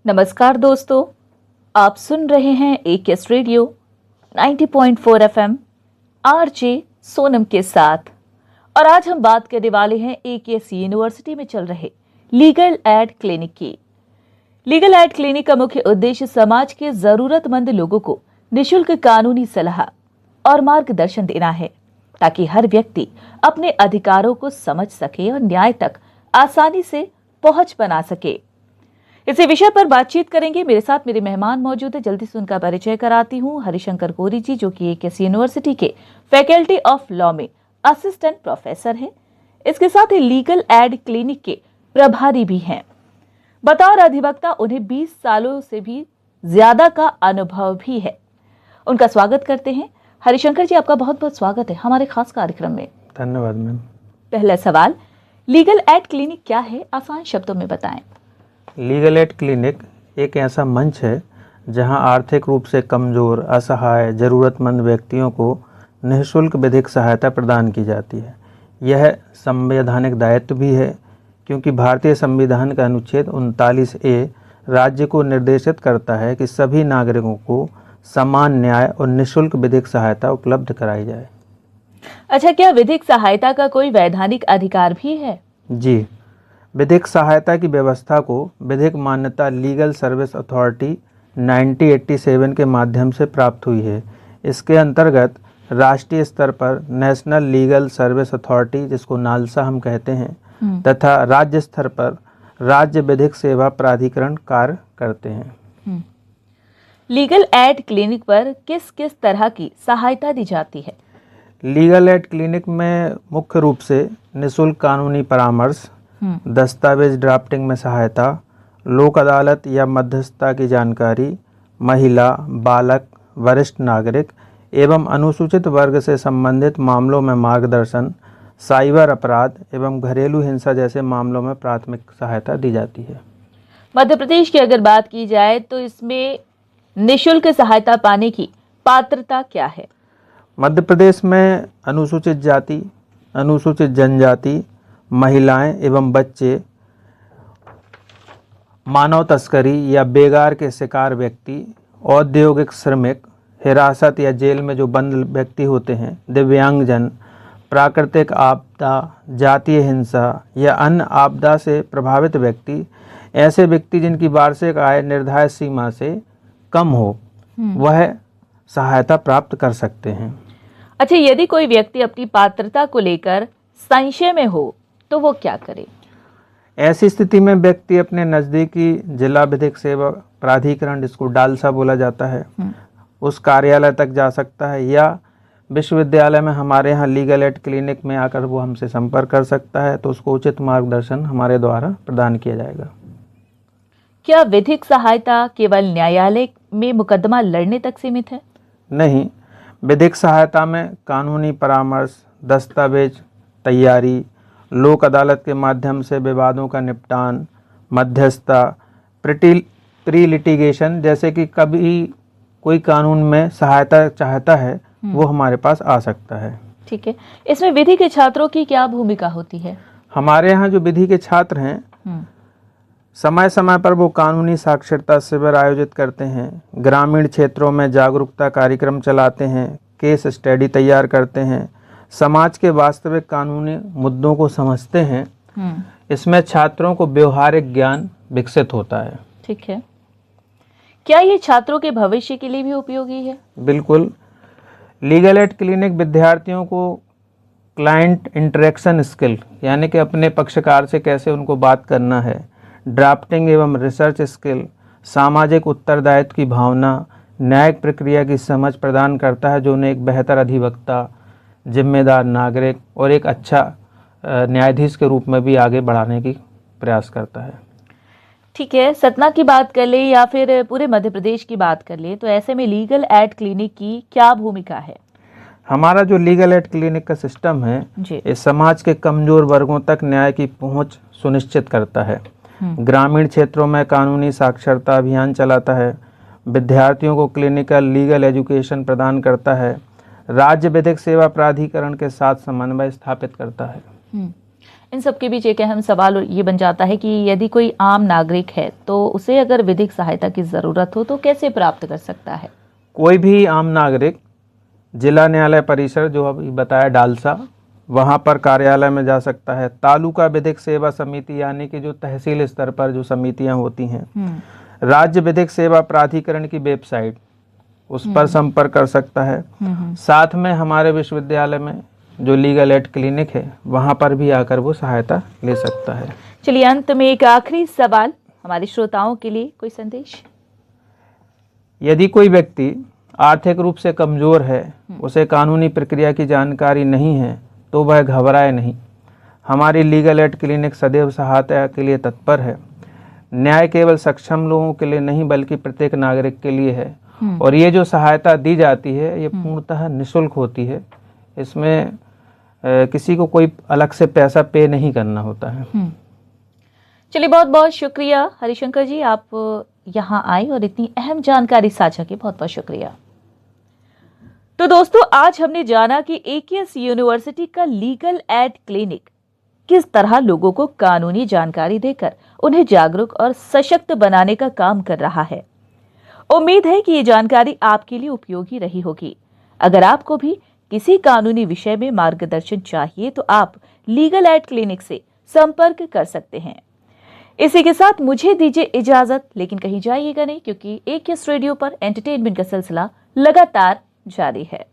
नमस्कार दोस्तों, आप सुन रहे हैं AKS radio 90.4 FM RJ Sonam के साथ। और आज हम बात करने वाले हैं एकेएस यूनिवर्सिटी में चल रहे लीगल एड क्लिनिक की। लीगल एड क्लिनिक का मुख्य उद्देश्य समाज के जरूरतमंद लोगों को निःशुल्क कानूनी सलाह और मार्गदर्शन देना है, ताकि हर व्यक्ति अपने अधिकारों को समझ सके और न्याय तक आसानी से पहुंच बना सके। इसी विषय पर बातचीत करेंगे। मेरे साथ मेरे मेहमान मौजूद है। जल्दी से उनका परिचय कराती हूँ। हरिशंकर कोरी जी, जो कि एकेएस यूनिवर्सिटी के फैकल्टी ऑफ लॉ में असिस्टेंट प्रोफेसर हैं। इसके साथ ही लीगल एड क्लिनिक के प्रभारी भी हैं। बतौर अधिवक्ता उन्हें 20 सालों से भी ज्यादा का अनुभव भी है। उनका स्वागत करते हैं। हरिशंकर जी, आपका बहुत बहुत स्वागत है हमारे खास कार्यक्रम में। धन्यवाद मैम। पहला सवाल, लीगल एड क्लिनिक क्या है, आसान शब्दों में बताएं। लीगल एड क्लिनिक एक ऐसा मंच है जहां आर्थिक रूप से कमज़ोर, असहाय, ज़रूरतमंद व्यक्तियों को निःशुल्क विधिक सहायता प्रदान की जाती है। यह संवैधानिक दायित्व भी है, क्योंकि भारतीय संविधान का अनुच्छेद 39A राज्य को निर्देशित करता है कि सभी नागरिकों को समान न्याय और निःशुल्क विधिक सहायता उपलब्ध कराई जाए। अच्छा, क्या विधिक सहायता का कोई वैधानिक अधिकार भी है? जी, विधिक सहायता की व्यवस्था को विधिक मान्यता लीगल सर्विस अथॉरिटी 1987 के माध्यम से प्राप्त हुई है। इसके अंतर्गत राष्ट्रीय स्तर पर नेशनल लीगल सर्विस अथॉरिटी, जिसको नालसा हम कहते हैं, तथा राज्य स्तर पर राज्य विधिक सेवा प्राधिकरण कार्य करते हैं। लीगल एड क्लिनिक पर किस किस तरह की सहायता दी जाती है? लीगल एड क्लिनिक में मुख्य रूप से निःशुल्क कानूनी परामर्श, दस्तावेज ड्राफ्टिंग में सहायता, लोक अदालत या मध्यस्थता की जानकारी, महिला, बालक, वरिष्ठ नागरिक एवं अनुसूचित वर्ग से संबंधित मामलों में मार्गदर्शन, साइबर अपराध एवं घरेलू हिंसा जैसे मामलों में प्राथमिक सहायता दी जाती है। मध्य प्रदेश की अगर बात की जाए तो इसमें निःशुल्क सहायता पाने की पात्रता क्या है? मध्य प्रदेश में अनुसूचित जाति, अनुसूचित जनजाति, महिलाएं एवं बच्चे, मानव तस्करी या बेगार के शिकार व्यक्ति, औद्योगिक श्रमिक, हिरासत या जेल में जो बंद व्यक्ति होते हैं, दिव्यांगजन, प्राकृतिक आपदा, जातीय हिंसा या अन्य आपदा से प्रभावित व्यक्ति, ऐसे व्यक्ति जिनकी वार्षिक आय निर्धारित सीमा से कम हो, वह सहायता प्राप्त कर सकते हैं। अच्छा, यदि कोई व्यक्ति अपनी पात्रता को लेकर संशय में हो तो वो क्या करे? ऐसी स्थिति में व्यक्ति अपने नज़दीकी जिला विधिक सेवा प्राधिकरण, जिसको डालसा बोला जाता है, उस कार्यालय तक जा सकता है, या विश्वविद्यालय में हमारे यहाँ लीगल एड क्लिनिक में आकर वो हमसे संपर्क कर सकता है, तो उसको उचित मार्गदर्शन हमारे द्वारा प्रदान किया जाएगा। क्या विधिक सहायता केवल न्यायालय में मुकदमा लड़ने तक सीमित है? नहीं, विधिक सहायता में कानूनी परामर्श, दस्तावेज तैयारी, लोक अदालत के माध्यम से विवादों का निपटान, मध्यस्थता, प्री लिटिगेशन, जैसे कि कभी कोई कानून में सहायता चाहता है वो हमारे पास आ सकता है। ठीक है। इसमें विधि के छात्रों की क्या भूमिका होती है? हमारे यहाँ जो विधि के छात्र हैं, समय समय पर वो कानूनी साक्षरता शिविर आयोजित करते हैं, ग्रामीण क्षेत्रों में जागरूकता कार्यक्रम चलाते हैं, केस स्टडी तैयार करते हैं, समाज के वास्तविक कानूनी मुद्दों को समझते हैं। इसमें छात्रों को व्यवहारिक ज्ञान विकसित होता है। ठीक है। क्या ये छात्रों के भविष्य के लिए भी उपयोगी है? बिल्कुल। लीगल एड क्लिनिक विद्यार्थियों को क्लाइंट इंटरेक्शन स्किल, यानी कि अपने पक्षकार से कैसे उनको बात करना है, ड्राफ्टिंग एवं रिसर्च स्किल, सामाजिक उत्तरदायित्व की भावना, न्यायिक प्रक्रिया की समझ प्रदान करता है, जो उन्हें एक बेहतर अधिवक्ता, जिम्मेदार नागरिक और एक अच्छा न्यायाधीश के रूप में भी आगे बढ़ाने की प्रयास करता है। ठीक है। सतना की बात कर ले या फिर पूरे मध्य प्रदेश की बात कर ले, तो ऐसे में लीगल एड क्लिनिक की क्या भूमिका है? हमारा जो लीगल एड क्लिनिक का सिस्टम है, इस समाज के कमजोर वर्गों तक न्याय की पहुंच सुनिश्चित करता है। ग्रामीण क्षेत्रों में कानूनी साक्षरता अभियान चलाता है, विद्यार्थियों को क्लिनिकल लीगल एजुकेशन प्रदान करता है, राज्य विधिक सेवा प्राधिकरण के साथ समन्वय स्थापित करता है। इन सब के बीच एक अहम सवाल ये बन जाता है कि यदि कोई आम नागरिक है तो उसे अगर विधिक सहायता की ज़रूरत हो तो कैसे प्राप्त कर सकता है? कोई भी आम नागरिक जिला न्यायालय परिसर जो अभी बताया डालसा, वहाँ पर कार्यालय में जा सकता है। तालुका विधिक सेवा समिति यानी कि जो तहसील स्तर पर जो समितियाँ होती हैं, राज्य विधिक सेवा प्राधिकरण की वेबसाइट, उस पर संपर्क कर सकता है। साथ में हमारे विश्वविद्यालय में जो लीगल एड क्लिनिक है वहाँ पर भी आकर वो सहायता ले सकता है। चलिए, अंत में एक आखिरी सवाल हमारे श्रोताओं के लिए, कोई संदेश? यदि कोई व्यक्ति आर्थिक रूप से कमजोर है, उसे कानूनी प्रक्रिया की जानकारी नहीं है, तो वह घबराए नहीं। हमारी लीगल एड क्लिनिक सदैव सहायता के लिए तत्पर है। न्याय केवल सक्षम लोगों के लिए नहीं बल्कि प्रत्येक नागरिक के लिए है। और ये जो सहायता दी जाती है ये पूर्णतः निःशुल्क होती है। इसमें किसी को कोई अलग से पैसा पे नहीं करना होता है। चलिए, बहुत बहुत शुक्रिया हरिशंकर जी, आप यहाँ आए और इतनी अहम जानकारी साझा की, बहुत बहुत शुक्रिया। तो दोस्तों, आज हमने जाना कि AKS यूनिवर्सिटी का लीगल एड क्लिनिक किस तरह लोगों को कानूनी जानकारी देकर उन्हें जागरूक और सशक्त बनाने का काम कर रहा है। उम्मीद है कि ये जानकारी आपके लिए उपयोगी रही होगी। अगर आपको भी किसी कानूनी विषय में मार्गदर्शन चाहिए तो आप लीगल एड क्लिनिक से संपर्क कर सकते हैं। इसी के साथ मुझे दीजिए इजाजत, लेकिन कहीं जाइएगा नहीं, क्योंकि AKS रेडियो पर एंटरटेनमेंट का सिलसिला लगातार जारी है।